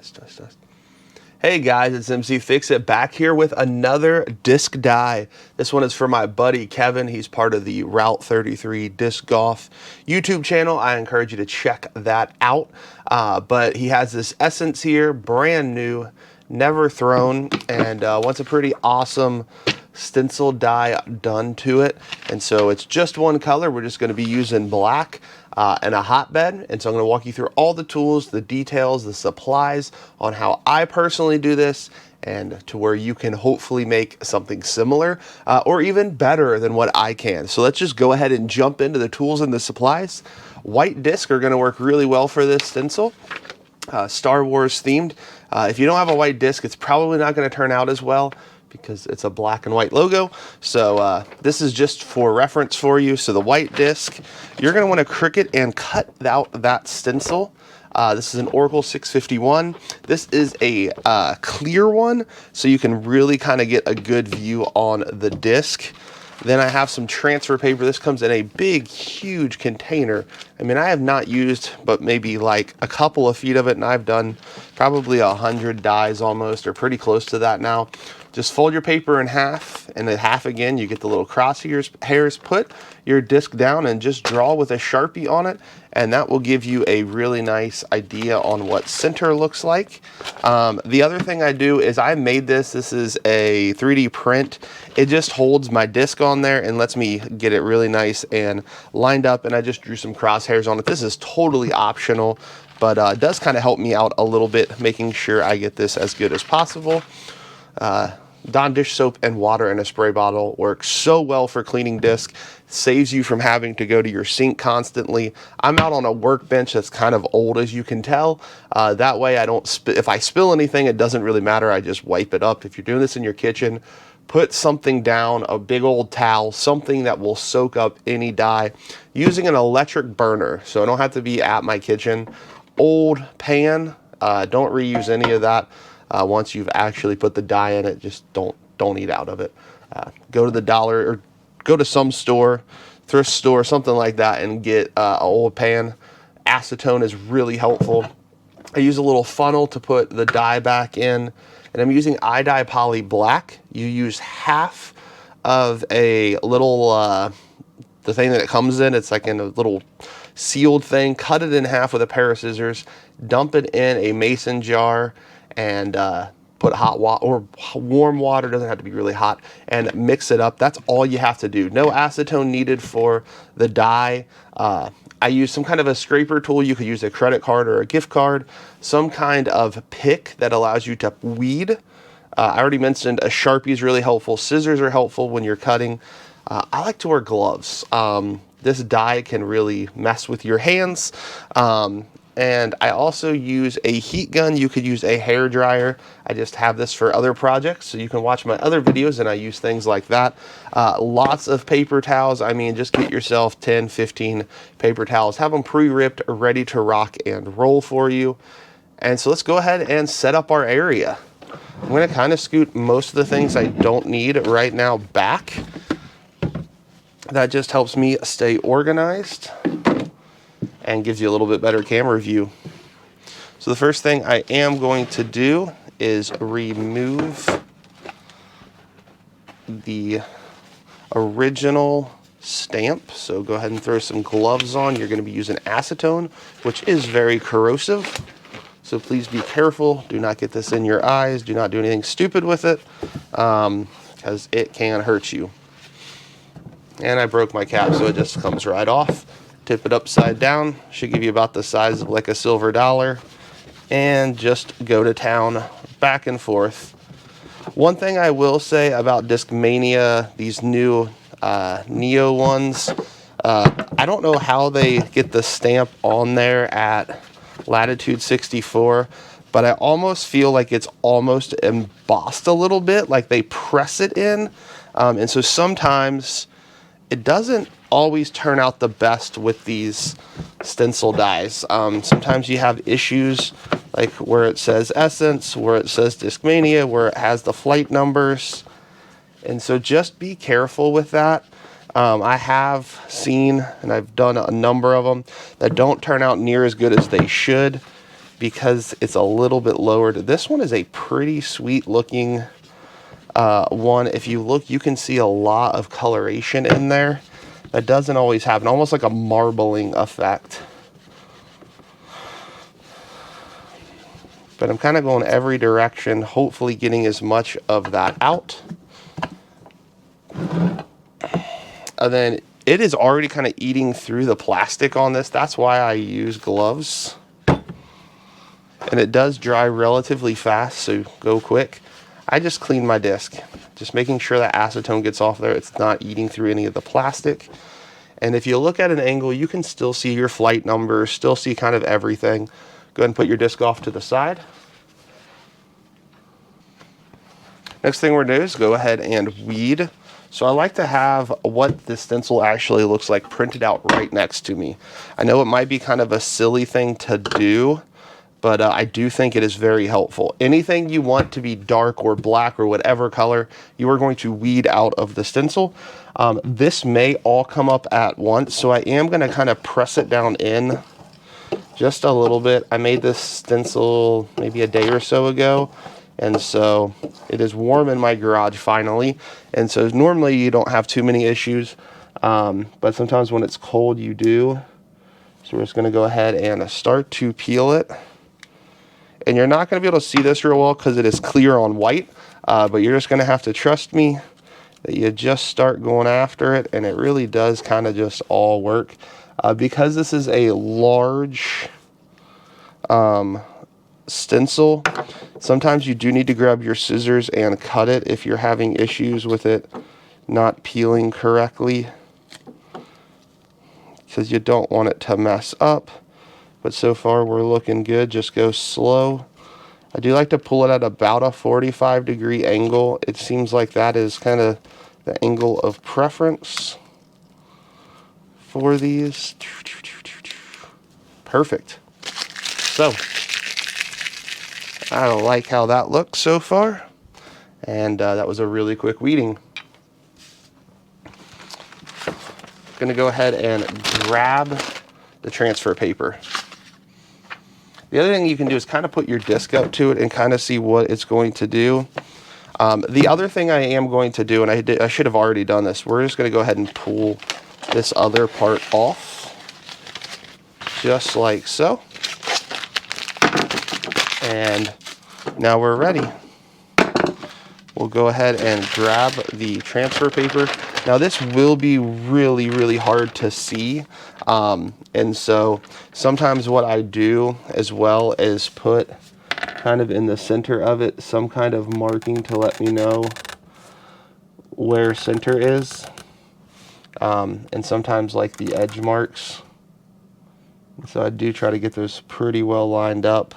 Test. Hey guys, it's mcfixit back here with another disc die. This one is for my buddy Kevin. He's part of the Route 33 Disc Golf YouTube channel. I encourage you to check that out. But he has this Essence here, brand new, never thrown, and wants a pretty awesome stencil die done to it. And so it's just one color. We're just going to be using black and a hotbed. And so I'm going to walk you through all the tools, the details, the supplies on how I personally do this, and to where you can hopefully make something similar or even better than what I can. So let's just go ahead and jump into the tools and the supplies. White disc are going to work really well for this stencil. Star Wars themed. If you don't have a white disc, it's probably not going to turn out as well, because it's a black and white logo. So this is just for reference for you. So the white disc, you're going to want to Cricut and cut out that stencil. This is an Oracle 651. This is a clear one, so you can really kind of get a good view on the disc. Then I have some transfer paper. This comes in a big, huge container. I mean, I have not used but maybe like a couple of feet of it, and I've done probably 100 dies almost, or pretty close to that now. Just fold your paper in half, and then half again. You get the little crosshairs. Put your disc down and just draw with a Sharpie on it, and that will give you a really nice idea on what center looks like. The other thing I do is I made this. This is a 3D print. It just holds my disc on there and lets me get it really nice and lined up, and I just drew some crosshairs on it. This is totally optional, but it does kind of help me out a little bit, making sure I get this as good as possible. Dawn dish soap and water in a spray bottle works so well for cleaning disc. Saves you from having to go to your sink constantly. I'm out on a workbench that's kind of old, as you can tell. That way I don't, if I spill anything, it doesn't really matter. I just wipe it up. If you're doing this in your kitchen, put something down, a big old towel, something that will soak up any dye, using an electric burner. So I don't have to be at my kitchen. Old pan, don't reuse any of that. Once you've actually put the dye in it, just don't eat out of it. Go to the dollar, or go to some store, thrift store, something like that, and get an old pan. Acetone is really helpful. I use a little funnel to put the dye back in, and I'm using iDye Poly Black. You use half of a little, the thing that it comes in, it's like in a little sealed thing. Cut it in half with a pair of scissors, dump it in a mason jar, and put hot water or warm water, doesn't have to be really hot, and mix it up. That's all you have to do. No acetone needed for the dye. I use some kind of a scraper tool. You could use a credit card or a gift card. Some kind of pick that allows you to weed. I already mentioned a Sharpie is really helpful. Scissors are helpful when you're cutting. I like to wear gloves. This dye can really mess with your hands. And I also use a heat gun. You could use a hair dryer. I just have this for other projects, so you can watch my other videos, and I use things like that. Lots of paper towels. I mean, just get yourself 10, 15 paper towels. Have them pre-ripped, ready to rock and roll for you. And so let's go ahead and set up our area. I'm going to kind of scoot most of the things I don't need right now back. That just helps me stay organized and gives you a little bit better camera view. So the first thing I am going to do is remove the original stamp. So go ahead and throw some gloves on. You're going to be using acetone, which is very corrosive. So please be careful. Do not get this in your eyes. Do not do anything stupid with it, because it can hurt you. And I broke my cap, so it just comes right off. Tip it upside down, should give you about the size of like a silver dollar, and just go to town, back and forth. One thing I will say about Discmania, these new Neo ones, I don't know how they get the stamp on there at latitude 64, but I almost feel like it's almost embossed a little bit, like they press it in, and so sometimes it doesn't always turn out the best with these stencil dies. Sometimes you have issues like where it says Essence, where it says Discmania, where it has the flight numbers, and so just be careful with that. I have seen, and I've done a number of them that don't turn out near as good as they should. because it's a little bit lowered. This one is a pretty sweet looking one. If you look, you can see a lot of coloration in there. That doesn't always happen, almost like a marbling effect. But I'm kind of going every direction, hopefully getting as much of that out. And then it is already kind of eating through the plastic on this. That's why I use gloves. And it does dry relatively fast, so go quick. I just clean my disc, just making sure that acetone gets off there. It's not eating through any of the plastic. And if you look at an angle, you can still see your flight numbers, still see kind of everything. Go ahead and put your disc off to the side. Next thing we're gonna do is go ahead and weed. So I like to have what the stencil actually looks like printed out right next to me. I know it might be kind of a silly thing to do, but I do think it is very helpful. Anything you want to be dark or black or whatever color, you are going to weed out of the stencil. This may all come up at once, so I am gonna kind of press it down in just a little bit. I made this stencil maybe a day or so ago, and so it is warm in my garage finally. And so normally you don't have too many issues, but sometimes when it's cold you do. So we're just gonna go ahead and start to peel it. And you're not gonna be able to see this real well because it is clear on white, but you're just gonna have to trust me that you just start going after it, and it really does kind of just all work. Because this is a large stencil, sometimes you do need to grab your scissors and cut it if you're having issues with it not peeling correctly, because you don't want it to mess up. But so far we're looking good. Just go slow. I do like to pull it at about a 45-degree angle. It seems like that is kind of the angle of preference for these. Perfect. So I like how that looks so far, and that was a really quick weeding. Gonna go ahead and grab the transfer paper. The other thing you can do is kind of put your disc up to it and kind of see what it's going to do. The other thing I am going to do, and I should have already done this, we're just going to go ahead and pull this other part off, just like so. And now we're ready. We'll go ahead and grab the transfer paper. Now this will be really, really hard to see. And so sometimes what I do as well is put kind of in the center of it some kind of marking to let me know where center is. And sometimes like the edge marks. So I do try to get those pretty well lined up.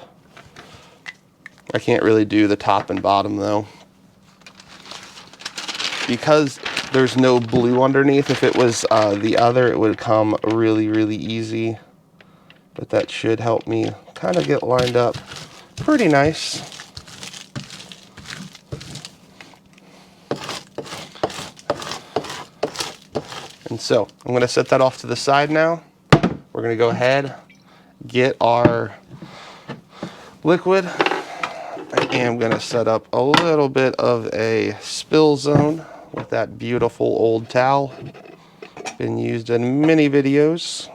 I can't really do the top and bottom though, because there's no blue underneath. If it was the other, it would come really, really easy. But that should help me kind of get lined up pretty nice. And so I'm going to set that off to the side now. We're going to go ahead, get our liquid. I am going to set up a little bit of a spill zone with that beautiful old towel. Been used in many videos.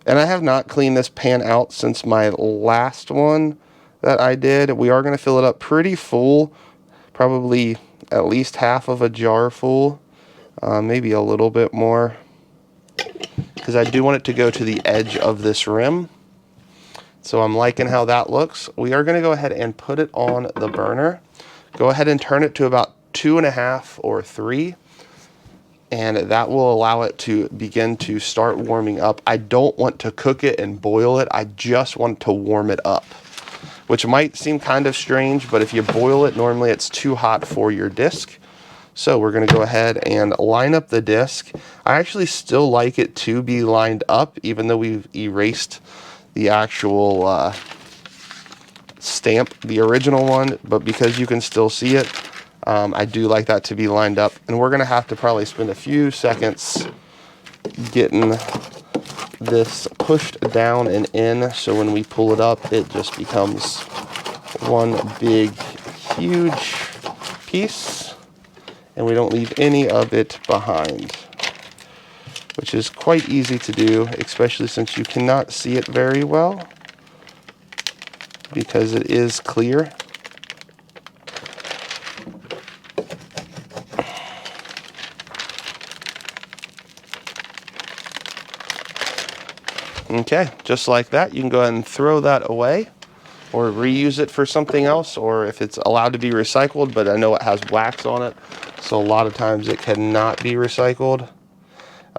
And I have not cleaned this pan out since my last one that I did. We are going to fill it up pretty full, probably at least half of a jar full, maybe a little bit more, because I do want it to go to the edge of this rim. So I'm liking how that looks. We are going to go ahead and put it on the burner. Go ahead and turn it to about 2.5 or 3. And that will allow it to begin to start warming up. I don't want to cook it and boil it. I just want to warm it up, which might seem kind of strange, but if you boil it, normally it's too hot for your disc. So we're going to go ahead and line up the disc. I actually still like it to be lined up, even though we've erased the actual stamp, the original one, but because you can still see it, I do like that to be lined up. And we're going to have to probably spend a few seconds getting this pushed down and in, so when we pull it up, it just becomes one big, huge piece, and we don't leave any of it behind, which is quite easy to do, especially since you cannot see it very well because it is clear. Okay, just like that, you can go ahead and throw that away or reuse it for something else, or if it's allowed to be recycled, but I know it has wax on it, so a lot of times it cannot be recycled.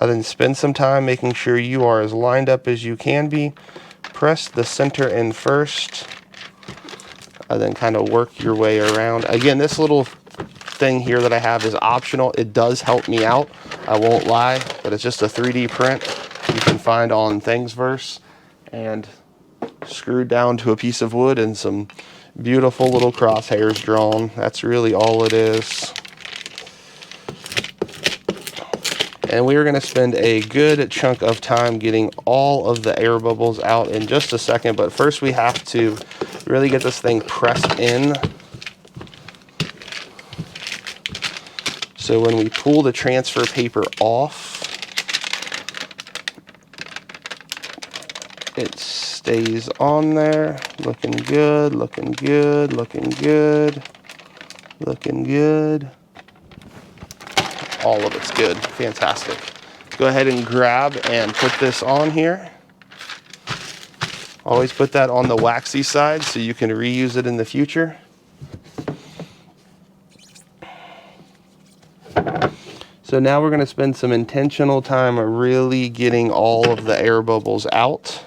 Then spend some time making sure you are as lined up as you can be. Press the center in first, and then kind of work your way around. Again, this little thing here that I have is optional. It does help me out, I won't lie, but it's just a 3D print you can find on Thingiverse, and screwed down to a piece of wood and some beautiful little crosshairs drawn. That's really all it is. And we are going to spend a good chunk of time getting all of the air bubbles out in just a second, but first we have to really get this thing pressed in. So when we pull the transfer paper off, it stays on there, looking good, looking good, looking good, looking good. All of it's good, fantastic. Go ahead and grab and put this on here. Always put that on the waxy side so you can reuse it in the future. So now we're going to spend some intentional time really getting all of the air bubbles out.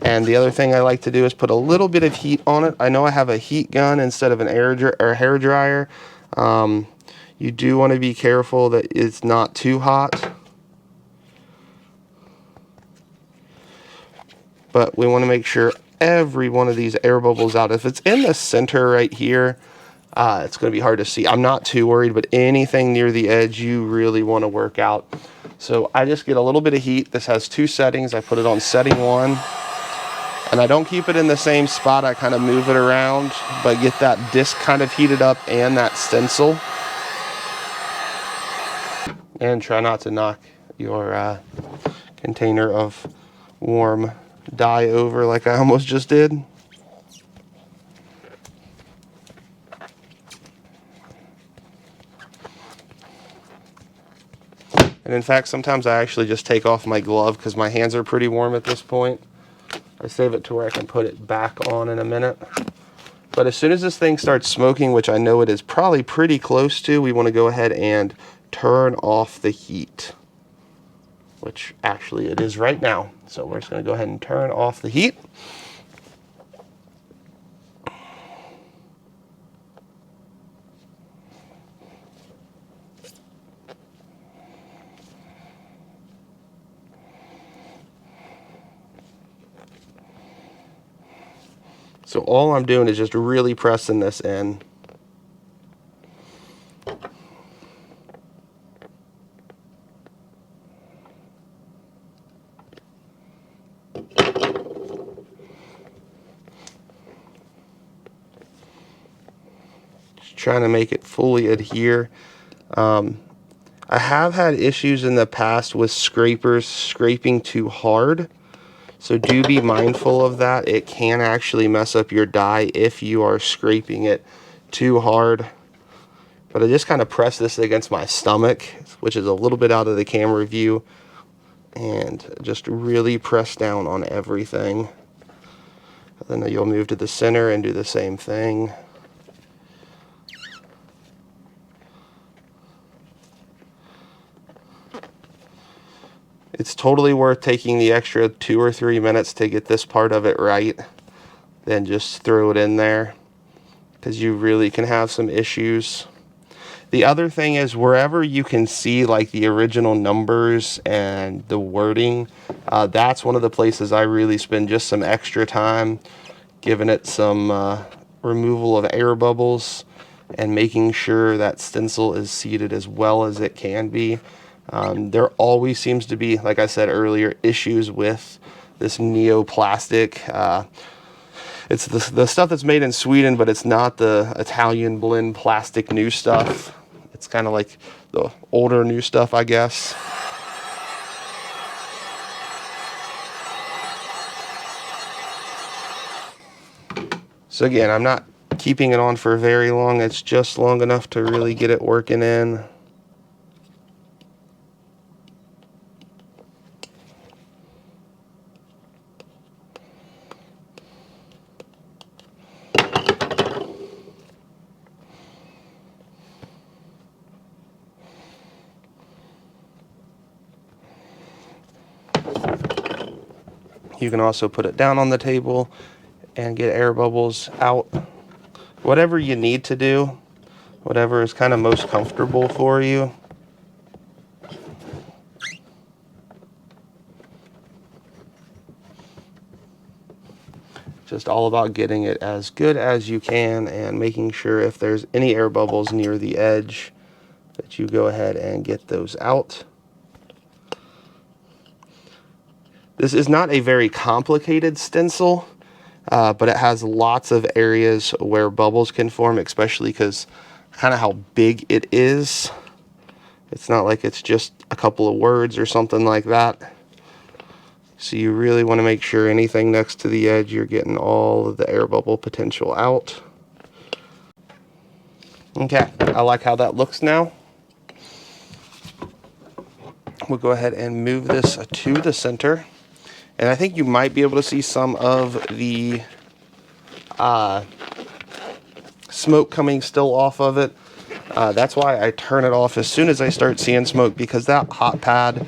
And the other thing I like to do is put a little bit of heat on it. I know I have a heat gun instead of an hair dryer. You do want to be careful that it's not too hot. But we want to make sure every one of these air bubbles out. If it's in the center right here, it's going to be hard to see. I'm not too worried, but anything near the edge you really want to work out. So I just get a little bit of heat. This has 2 settings. I put it on setting 1. And I don't keep it in the same spot. I kind of move it around, but get that disc kind of heated up and that stencil. And try not to knock your container of warm dye over like I almost just did. And in fact, sometimes I actually just take off my glove because my hands are pretty warm at this point. I save it to where I can put it back on in a minute. But as soon as this thing starts smoking, which I know it is probably pretty close to, we want to go ahead and turn off the heat, which actually it is right now. So we're just going to go ahead and turn off the heat. So all I'm doing is just really pressing this in. Just trying to make it fully adhere. I have had issues in the past with scrapers scraping too hard. So do be mindful of that. It can actually mess up your die if you are scraping it too hard. But I just kind of press this against my stomach, which is a little bit out of the camera view, and just really press down on everything. And then you'll move to the center and do the same thing. It's totally worth taking the extra 2 or 3 minutes to get this part of it right. Then just throw it in there, because you really can have some issues. The other thing is, wherever you can see like the original numbers and the wording, that's one of the places I really spend just some extra time giving it some removal of air bubbles and making sure that stencil is seated as well as it can be. There always seems to be, like I said earlier, issues with this neoplastic. It's the stuff that's made in Sweden, but it's not the Italian blend plastic new stuff. It's kind of like the older new stuff, I guess. So again, I'm not keeping it on for very long. It's just long enough to really get it working in. You can also put it down on the table and get air bubbles out. Whatever you need to do, whatever is kind of most comfortable for you. Just all about getting it as good as you can and making sure if there's any air bubbles near the edge that you go ahead and get those out. This is not a very complicated stencil, but it has lots of areas where bubbles can form, especially because kind of how big it is. It's not like it's just a couple of words or something like that. So you really want to make sure anything next to the edge, you're getting all of the air bubble potential out. Okay, I like how that looks now. We'll go ahead and move this to the center. And I think you might be able to see some of the smoke coming still off of it. That's why I turn it off as soon as I start seeing smoke, because that hot pad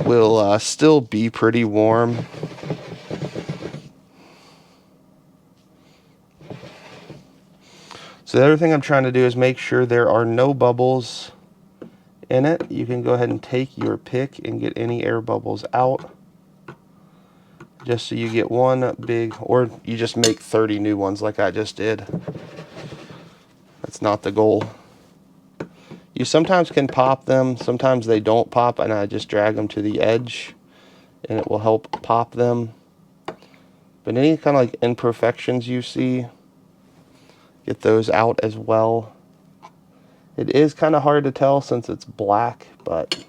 will still be pretty warm. So the other thing I'm trying to do is make sure there are no bubbles in it. You can go ahead and take your pick and get any air bubbles out, just so you get one big, or you just make 30 new ones like I just did. That's not the goal. You sometimes can pop them, sometimes they don't pop, and I just drag them to the edge and it will help pop them. But any kind of like imperfections you see, get those out as well. It is kind of hard to tell since it's black, but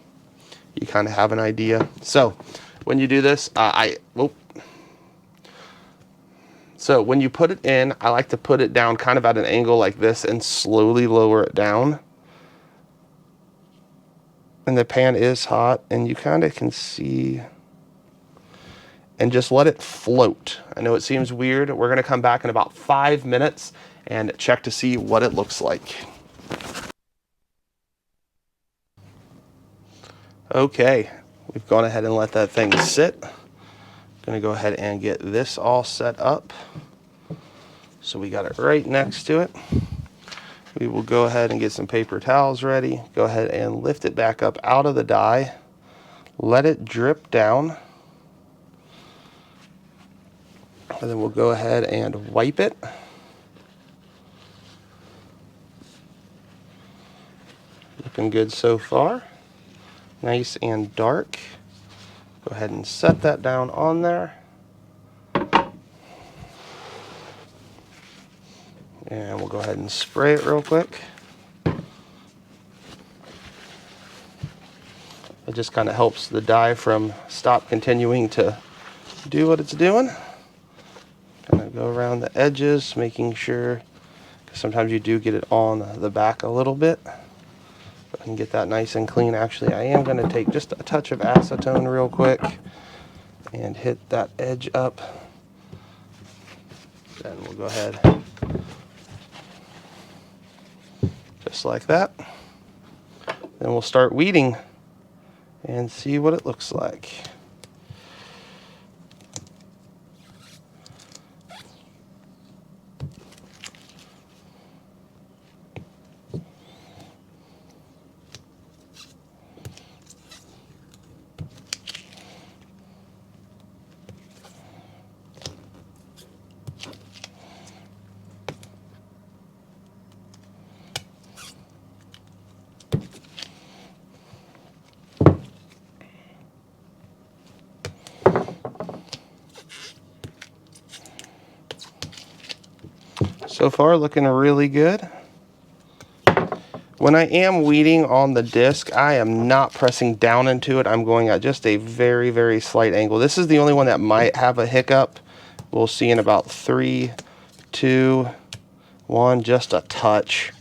you kind of have an idea. So when you do this, so when you put it in, I like to put it down kind of at an angle like this and slowly lower it down. And the pan is hot, and you kind of can see, and just let it float. I know it seems weird. We're going to come back in about 5 minutes and check to see what it looks like. Okay, we've gone ahead and let that thing sit. Gonna go ahead and get this all set up. So we got it right next to it. We will go ahead and get some paper towels ready. Go ahead and lift it back up out of the die. Let it drip down. And then we'll go ahead and wipe it. Looking good so far. Nice and dark. Go ahead and set that down on there. And we'll go ahead and spray it real quick. It just kind of helps the dye from stop continuing to do what it's doing. Kind of go around the edges, making sure, because sometimes you do get it on the back a little bit. I can get that nice and clean. Actually, I am going to take just a touch of acetone real quick and hit that edge up. Then we'll go ahead, just like that. Then we'll start weeding and see what it looks like. So far looking really good. When I am weeding on the disc, I am not pressing down into it. I'm going at just a very, very slight angle. This is the only one that might have a hiccup. We'll see in about 3, 2, 1, just a touch.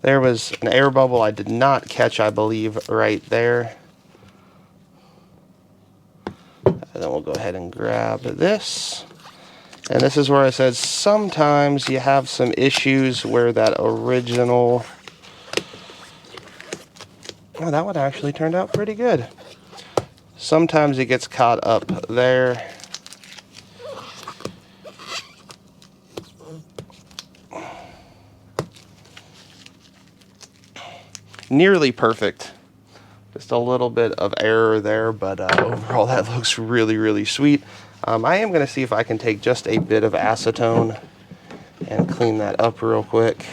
There was an air bubble I did not catch, I believe, right there. And then we'll go ahead and grab this. And this is where I said sometimes you have some issues where that original... Oh, that one actually turned out pretty good. Sometimes it gets caught up there. Nearly perfect. Just a little bit of error there, but overall that looks really, really sweet. I am going to see if I can take just a bit of acetone and clean that up real quick.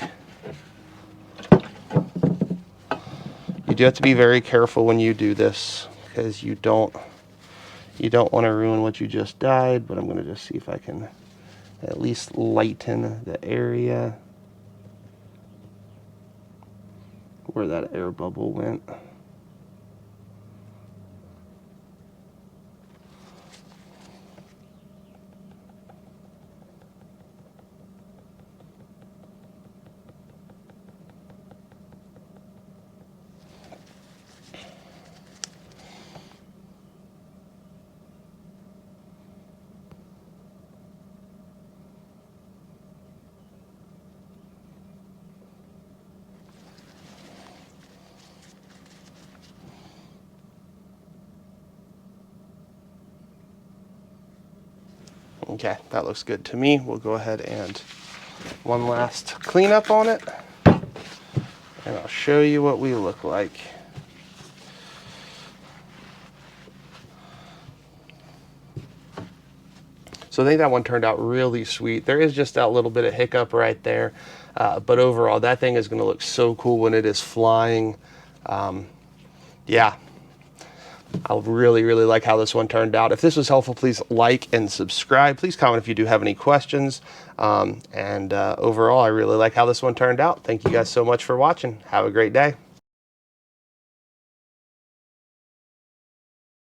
You do have to be very careful when you do this because you don't want to ruin what you just dyed, but I'm going to just see if I can at least lighten the area where that air bubble went. Okay, that looks good to me. We'll go ahead and one last cleanup on it, and I'll show you what we look like. So I think that one turned out really sweet. There is just that little bit of hiccup right there, but overall that thing is going to look so cool when it is flying. Yeah. I really, really like how this one turned out. If this was helpful, please like and subscribe. Please comment if you do have any questions. Overall, I really like how this one turned out. Thank you guys so much for watching. Have a great day.